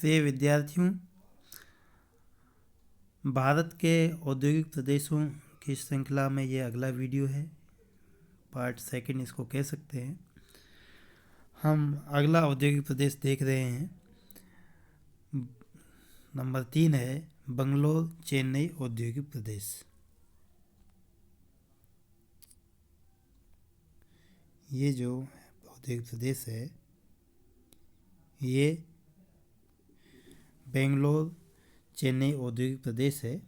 प्रिय विद्यार्थियों, भारत के औद्योगिक प्रदेशों की श्रृंखला में ये अगला वीडियो है। पार्ट सेकंड इसको कह सकते हैं। हम अगला औद्योगिक प्रदेश देख रहे हैं। नंबर 3 है बंगलोर चेन्नई औद्योगिक प्रदेश। ये जो औद्योगिक प्रदेश है ये बेंगलोर चेन्नई औद्योगिक प्रदेश है।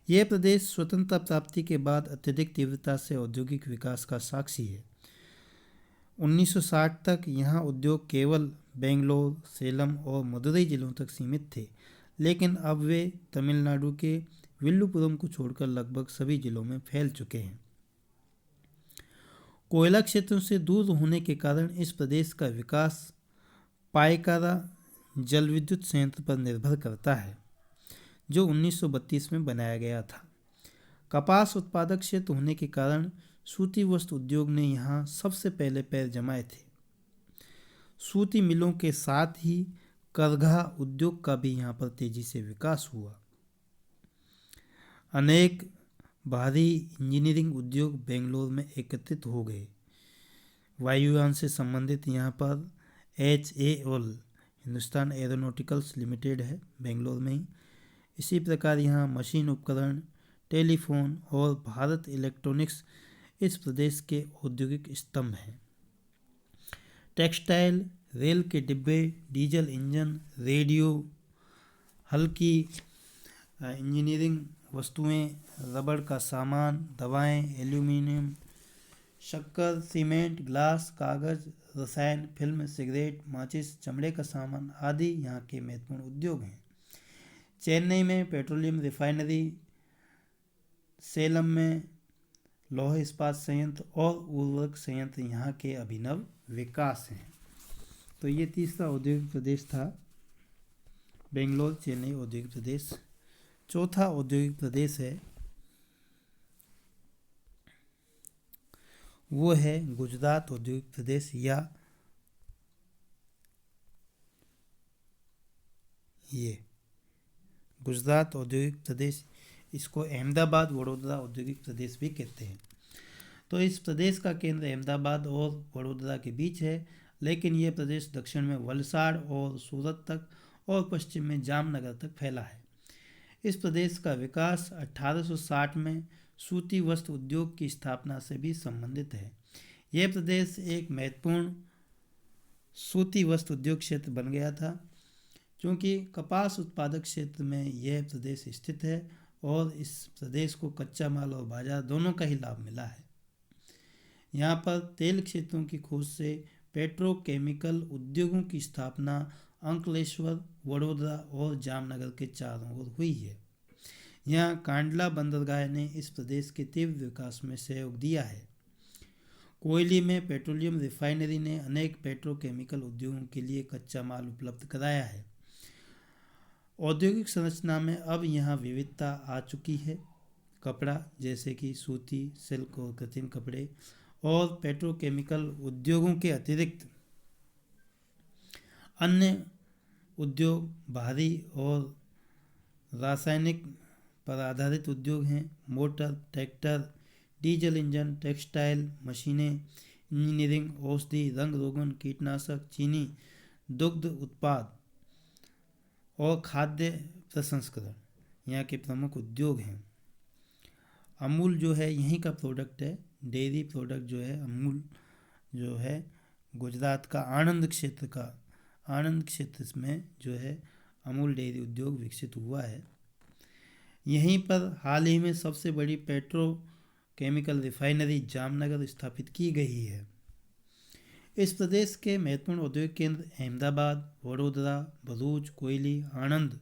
यह प्रदेश स्वतंत्रता प्राप्ति के बाद अत्यधिक तीव्रता से औद्योगिक विकास का साक्षी है। 1960 तक यहाँ उद्योग केवल बेंगलोर, सेलम और मदुरई जिलों तक सीमित थे, लेकिन अब वे तमिलनाडु के विल्लुपुरम को छोड़कर लगभग सभी जिलों में फैल चुके हैं। कोयला क्षेत्रों से दूर होने के कारण इस प्रदेश का विकास पायकारा जल विद्युत संयंत्र पर निर्भर करता है, जो 1932 में बनाया गया था। कपास उत्पादक क्षेत्र होने के कारण सूती वस्त्र उद्योग ने यहाँ सबसे पहले पैर जमाए थे। सूती मिलों के साथ ही करघा उद्योग का भी यहाँ पर तेजी से विकास हुआ। अनेक भारी इंजीनियरिंग उद्योग बेंगलोर में एकत्रित हो गए। वायुयान से संबंधित यहाँ पर HAL हिंदुस्तान एरोनॉटिकल्स लिमिटेड है बेंगलोर में ही। इसी प्रकार यहाँ मशीन उपकरण, टेलीफोन और भारत इलेक्ट्रॉनिक्स इस प्रदेश के औद्योगिक स्तंभ हैं। टेक्सटाइल, रेल के डिब्बे, डीजल इंजन, रेडियो, हल्की इंजीनियरिंग वस्तुएं, रबड़ का सामान, दवाएं, एल्यूमीनियम, शक्कर, सीमेंट, ग्लास, कागज, रसायन, फिल्म, सिगरेट, माचिस, चमड़े का सामान आदि यहाँ के महत्वपूर्ण उद्योग हैं। चेन्नई में पेट्रोलियम रिफाइनरी, सेलम में लौह इस्पात संयंत्र और उर्वरक संयंत्र यहाँ के अभिनव विकास हैं। तो ये तीसरा औद्योगिक प्रदेश था बेंगलोर चेन्नई औद्योगिक प्रदेश। चौथा औद्योगिक प्रदेश है वो है गुजरात औद्योगिक प्रदेश, या ये गुजरात औद्योगिक प्रदेश, इसको अहमदाबाद वडोदरा औद्योगिक प्रदेश भी कहते हैं। तो इस प्रदेश का केंद्र अहमदाबाद और वडोदरा के बीच है, लेकिन यह प्रदेश दक्षिण में वलसाड़ और सूरत तक और पश्चिम में जामनगर तक फैला है। इस प्रदेश का विकास 1860 में सूती वस्त्र उद्योग की स्थापना से भी संबंधित है। यह प्रदेश एक महत्वपूर्ण सूती वस्त्र उद्योग क्षेत्र बन गया था, क्योंकि कपास उत्पादक क्षेत्र में यह प्रदेश स्थित है और इस प्रदेश को कच्चा माल और बाजार दोनों का ही लाभ मिला है। यहाँ पर तेल क्षेत्रों की खोज से पेट्रोकेमिकल उद्योगों की स्थापना अंकलेश्वर, वडोदरा और जामनगर के चारों ओर हुई है। यहाँ कांडला बंदरगाह ने इस प्रदेश के तीव्र विकास में सहयोग दिया है। कोयली में पेट्रोलियम रिफाइनरी ने अनेक पेट्रोकेमिकल उद्योगों के लिए कच्चा माल उपलब्ध कराया है। औद्योगिक संरचना में अब यहाँ विविधता आ चुकी है। कपड़ा जैसे कि सूती, सिल्क और कृत्रिम कपड़े और पेट्रोकेमिकल उद्योगों के अतिरिक्त अन्य उद्योग भारी और रासायनिक पर आधारित उद्योग हैं। Motor, tractor, diesel engine, textile, मशीनें, इंजीनियरिंग, औषधि, रंग रोगन, कीटनाशक, चीनी, दुग्ध उत्पाद और खाद्य प्रसंस्करण यहाँ के प्रमुख उद्योग हैं। अमूल जो है यहीं का प्रोडक्ट है। डेयरी प्रोडक्ट जो है अमूल जो है गुजरात का आनंद क्षेत्र में जो है अमूल डेयरी उद्योग विकसित हुआ है। यहीं पर हाल ही में सबसे बड़ी पेट्रोकेमिकल रिफाइनरी जामनगर स्थापित की गई है। इस प्रदेश के महत्वपूर्ण औद्योगिक केंद्र अहमदाबाद, वडोदरा, भरूच, कोयली, आणंद,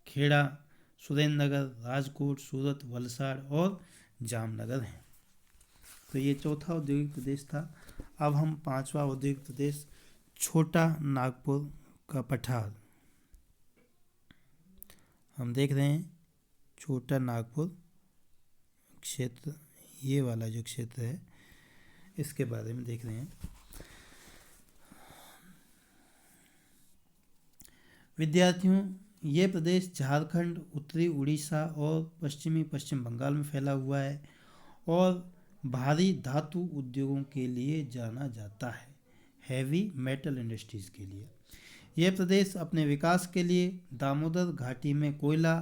खेड़ा, सुरेंद्रनगर, राजकोट, सूरत, वलसाड़ और जामनगर हैं। तो ये चौथा औद्योगिक प्रदेश था। अब हम पांचवा औद्योगिक प्रदेश छोटा नागपुर का पठार हम देख रहे हैं। छोटा नागपुर क्षेत्र, ये वाला जो क्षेत्र है इसके बारे में देख रहे हैं। विद्यार्थियों, ये प्रदेश झारखंड, उत्तरी उड़ीसा और पश्चिमी पश्चिम बंगाल में फैला हुआ है और भारी धातु उद्योगों के लिए जाना जाता है, हैवी मेटल इंडस्ट्रीज़ के लिए। यह प्रदेश अपने विकास के लिए दामोदर घाटी में कोयला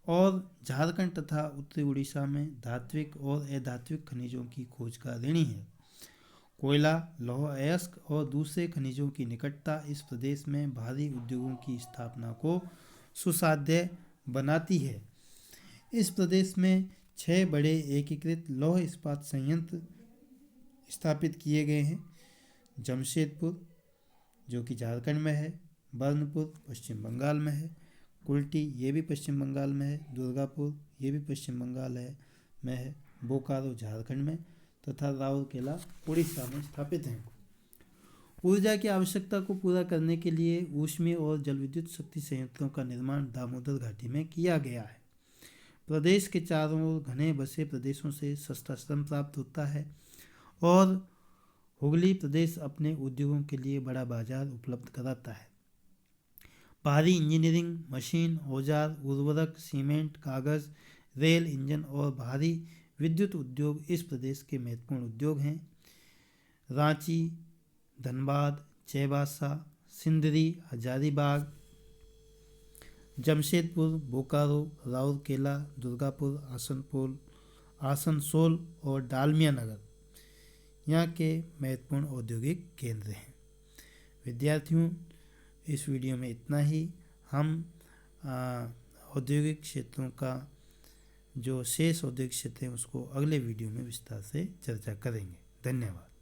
और झारखंड तथा उत्तरी उड़ीसा में धात्विक और अधात्विक खनिजों की खोज का ऋणी है। कोयला, लौह अयस्क और दूसरे खनिजों की निकटता इस प्रदेश में भारी उद्योगों की स्थापना को सुसाध्य बनाती है। इस प्रदेश में 6 बड़े एकीकृत लौह इस्पात संयंत्र स्थापित किए गए हैं। जमशेदपुर, जो कि झारखंड में है, बर्नपुर पश्चिम बंगाल में है, कुल्टी ये भी पश्चिम बंगाल में है, दुर्गापुर ये भी पश्चिम बंगाल में है, बोकारो झारखंड में तथा राउरकेला उड़ीसा में स्थापित हैं। ऊर्जा की आवश्यकता को पूरा करने के लिए ऊष्मीय और जलविद्युत शक्ति संयंत्रों का निर्माण दामोदर घाटी में किया गया है। प्रदेश के चारों ओर घने बसे प्रदेशों से सस्ता श्रम प्राप्त होता है और हुगली प्रदेश अपने उद्योगों के लिए बड़ा बाजार उपलब्ध कराता है। भारी इंजीनियरिंग, मशीन, औजार, उर्वरक, सीमेंट, कागज़, रेल इंजन और भारी विद्युत उद्योग इस प्रदेश के महत्वपूर्ण उद्योग हैं। रांची, धनबाद, चाईबासा, सिंदरी, हजारीबाग, जमशेदपुर, बोकारो, राउरकेला, दुर्गापुर, आसनसोल और डालमिया नगर यहाँ के महत्वपूर्ण औद्योगिक केंद्र हैं। विद्यार्थियों, इस वीडियो में इतना ही। हम औद्योगिक क्षेत्रों का जो शेष औद्योगिक क्षेत्र हैं उसको अगले वीडियो में विस्तार से चर्चा करेंगे। धन्यवाद।